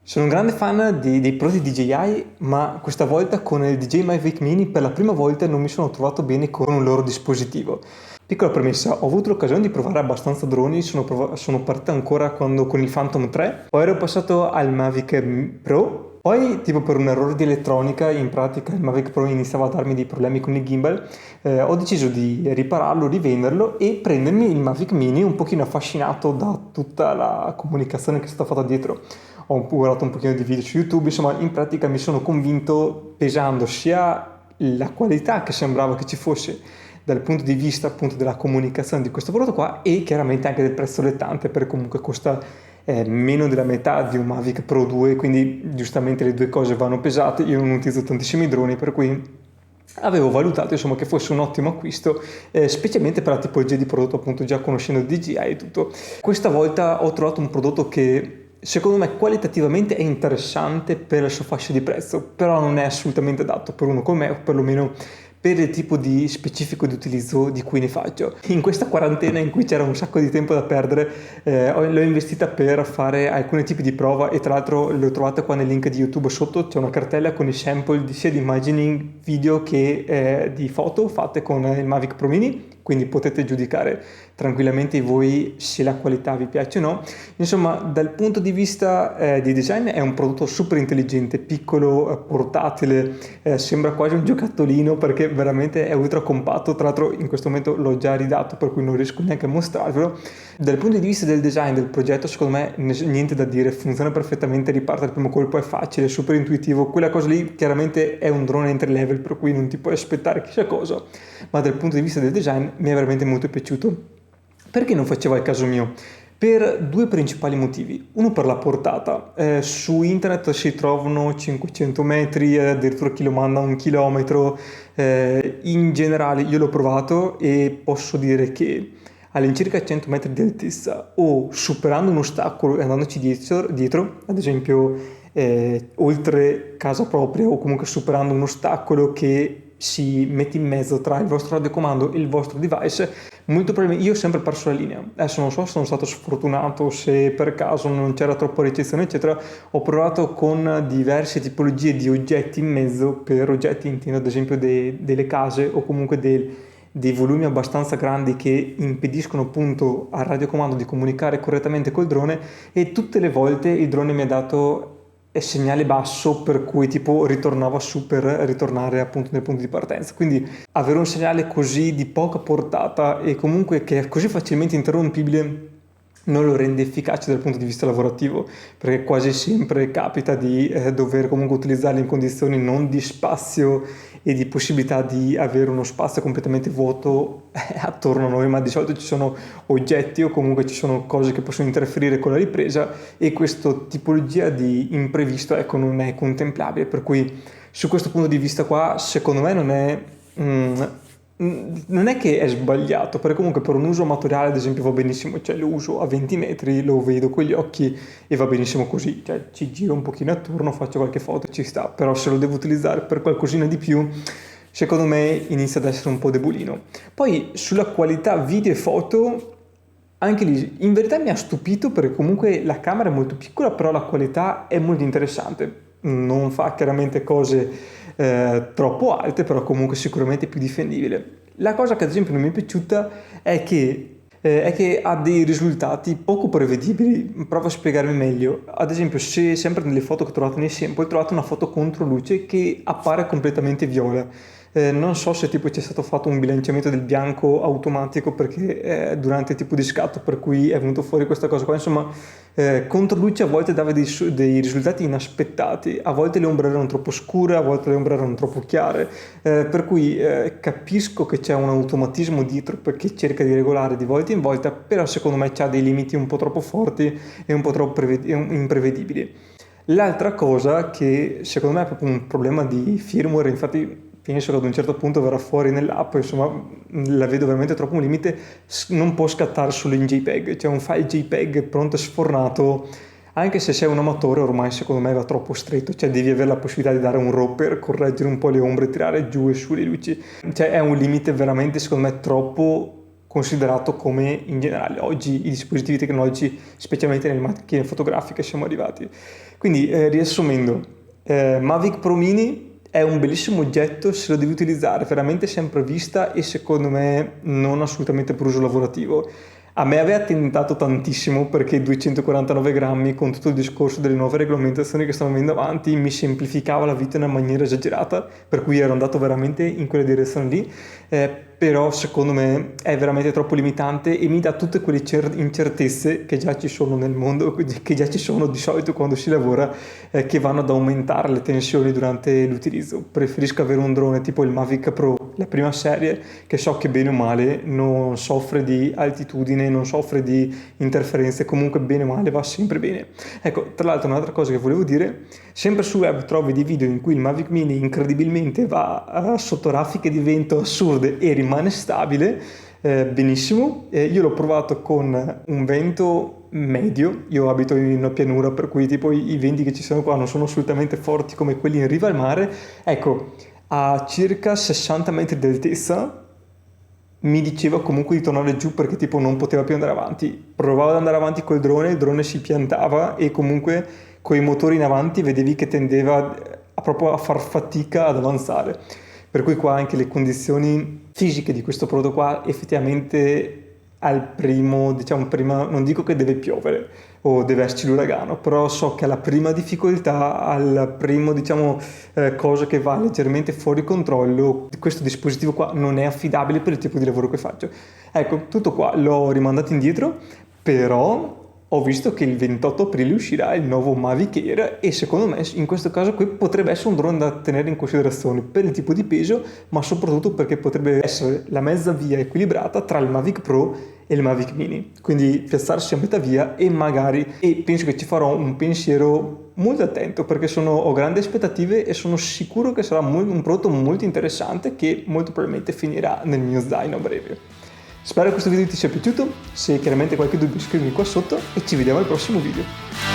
Sono un grande fan dei prodotti DJI, ma questa volta con il DJI Mavic Mini per la prima volta non mi sono trovato bene con un loro dispositivo. Piccola premessa, ho avuto l'occasione di provare abbastanza droni, sono partito ancora quando con il Phantom 3, poi ero passato al Mavic Pro, poi tipo per un errore di elettronica, in pratica il Mavic Pro iniziava a darmi dei problemi con il gimbal, ho deciso di ripararlo, rivenderlo e prendermi il Mavic Mini un pochino affascinato da tutta la comunicazione che è stata fatta dietro. Ho guardato un pochino di video su YouTube, insomma in pratica mi sono convinto pesando sia la qualità che sembrava che ci fosse dal punto di vista appunto della comunicazione di questo prodotto qua e chiaramente anche del prezzo lettante, perché comunque costa meno della metà di un Mavic Pro 2, quindi giustamente le due cose vanno pesate. Io non utilizzo tantissimi droni, per cui avevo valutato insomma che fosse un ottimo acquisto, specialmente per la tipologia di prodotto, appunto già conoscendo DJI e tutto. Questa volta ho trovato un prodotto che secondo me qualitativamente è interessante per la sua fascia di prezzo, però non è assolutamente adatto per uno come me, o perlomeno per il tipo di specifico di utilizzo di cui ne faccio. In questa quarantena in cui c'era un sacco di tempo da perdere, l'ho investita per fare alcuni tipi di prova e tra l'altro le ho trovate qua nel link di YouTube sotto, c'è una cartella con i sample sia di immagini video che di foto fatte con il Mavic Pro Mini, quindi potete giudicare tranquillamente voi se la qualità vi piace o no. Insomma, dal punto di vista di design è un prodotto super intelligente, piccolo, portatile, sembra quasi un giocattolino perché veramente è ultra compatto. Tra l'altro in questo momento l'ho già ridato, per cui non riesco neanche a mostrarvelo. Dal punto di vista del design del progetto, secondo me niente da dire, funziona perfettamente, riparte al primo colpo, è facile, super intuitivo. Quella cosa lì chiaramente è un drone entry level, per cui non ti puoi aspettare chissà cosa, ma dal punto di vista del design mi è veramente molto piaciuto. Perché non faceva il caso mio? Per due principali motivi. Uno per la portata. Su internet si trovano 500 metri, addirittura chi lo manda 1 chilometro. In generale io l'ho provato e posso dire che all'incirca 100 metri di altezza o superando un ostacolo e andandoci dietro, ad esempio oltre casa propria o comunque superando un ostacolo che si mette in mezzo tra il vostro radiocomando e il vostro device, molto probabilmente io ho sempre perso la linea. Adesso non so se sono stato sfortunato, se per caso non c'era troppa ricezione eccetera. Ho provato con diverse tipologie di oggetti in mezzo, per oggetti intendo ad esempio delle case o comunque dei volumi abbastanza grandi che impediscono appunto al radiocomando di comunicare correttamente col drone, e tutte le volte il drone mi ha dato segnale basso, per cui tipo ritornava su per ritornare appunto nel punto di partenza. Quindi avere un segnale così di poca portata e comunque che è così facilmente interrompibile non lo rende efficace dal punto di vista lavorativo, perché quasi sempre capita di dover comunque utilizzarli in condizioni non di spazio e di possibilità di avere uno spazio completamente vuoto attorno a noi, ma di solito ci sono oggetti o comunque ci sono cose che possono interferire con la ripresa e questa tipologia di imprevisto ecco non è contemplabile, per cui su questo punto di vista qua secondo me non è che è sbagliato, perché comunque per un uso amatoriale ad esempio va benissimo, cioè lo uso a 20 metri, lo vedo con gli occhi e va benissimo così, cioè ci giro un pochino attorno, faccio qualche foto, ci sta, però se lo devo utilizzare per qualcosina di più, secondo me inizia ad essere un po' debolino. Poi sulla qualità video e foto, anche lì in verità mi ha stupito, perché comunque la camera è molto piccola, però la qualità è molto interessante, non fa chiaramente cose troppo alte, però comunque sicuramente più difendibile. La cosa che ad esempio non mi è piaciuta è che ha dei risultati poco prevedibili. Provo a spiegarmi meglio. Ad esempio, se sempre nelle foto che ho trovato nei sample, ho trovato una foto contro luce che appare completamente viola. Non so se tipo c'è stato fatto un bilanciamento del bianco automatico perché durante il tipo di scatto per cui è venuto fuori questa cosa qua. Insomma, contro luce a volte dava dei risultati inaspettati, a volte le ombre erano troppo scure, a volte le ombre erano troppo chiare, per cui capisco che c'è un automatismo dietro perché cerca di regolare di volta in volta, però secondo me c'ha dei limiti un po' troppo forti e un po' troppo imprevedibili. L'altra cosa che secondo me è proprio un problema di firmware, infatti penso che ad un certo punto verrà fuori nell'app, insomma la vedo veramente troppo un limite, non può scattare solo in JPEG, cioè un file JPEG pronto e sfornato, anche se sei un amatore ormai secondo me va troppo stretto, cioè devi avere la possibilità di dare un RAW per correggere un po' le ombre, tirare giù e su le luci, cioè è un limite veramente secondo me troppo considerato come in generale oggi i dispositivi tecnologici, specialmente nelle macchine fotografiche, siamo arrivati. Quindi riassumendo, Mavic Pro Mini è un bellissimo oggetto se lo devi utilizzare veramente sempre a vista e secondo me non assolutamente per uso lavorativo. A me aveva tentato tantissimo perché 249 grammi con tutto il discorso delle nuove regolamentazioni che stanno venendo avanti mi semplificava la vita in una maniera esagerata, per cui ero andato veramente in quella direzione lì, però secondo me è veramente troppo limitante e mi dà tutte quelle incertezze che già ci sono nel mondo, che già ci sono di solito quando si lavora, che vanno ad aumentare le tensioni durante l'utilizzo. Preferisco avere un drone tipo il Mavic Pro, la prima serie, che so che bene o male non soffre di altitudine, non soffre di interferenze, comunque bene o male va sempre bene. Ecco, tra l'altro un'altra cosa che volevo dire, sempre su web trovi dei video in cui il Mavic Mini incredibilmente va sotto raffiche di vento assurde e rimane stabile, benissimo. Io l'ho provato con un vento medio, io abito in una pianura per cui tipo i venti che ci sono qua non sono assolutamente forti come quelli in riva al mare. Ecco, a circa 60 metri di altezza mi diceva comunque di tornare giù perché tipo non poteva più andare avanti. Provavo ad andare avanti col drone, il drone si piantava e comunque con i motori in avanti vedevi che tendeva proprio a far fatica ad avanzare. Per cui qua anche le condizioni fisiche di questo prodotto qua effettivamente al primo, diciamo prima, non dico che deve piovere o deve esserci l'uragano, però so che alla prima difficoltà, al primo diciamo cosa che va leggermente fuori controllo, questo dispositivo qua non è affidabile per il tipo di lavoro che faccio. Ecco, tutto qua l'ho rimandato indietro, però ho visto che il 28 aprile uscirà il nuovo Mavic Air e secondo me in questo caso qui potrebbe essere un drone da tenere in considerazione per il tipo di peso, ma soprattutto perché potrebbe essere la mezza via equilibrata tra il Mavic Pro e il Mavic Mini, quindi piazzarsi a metà via e magari, e penso che ci farò un pensiero molto attento perché ho grandi aspettative e sono sicuro che sarà un prodotto molto interessante che molto probabilmente finirà nel mio zaino a breve. Spero che questo video ti sia piaciuto, se hai chiaramente qualche dubbio scrivimi qua sotto e ci vediamo al prossimo video.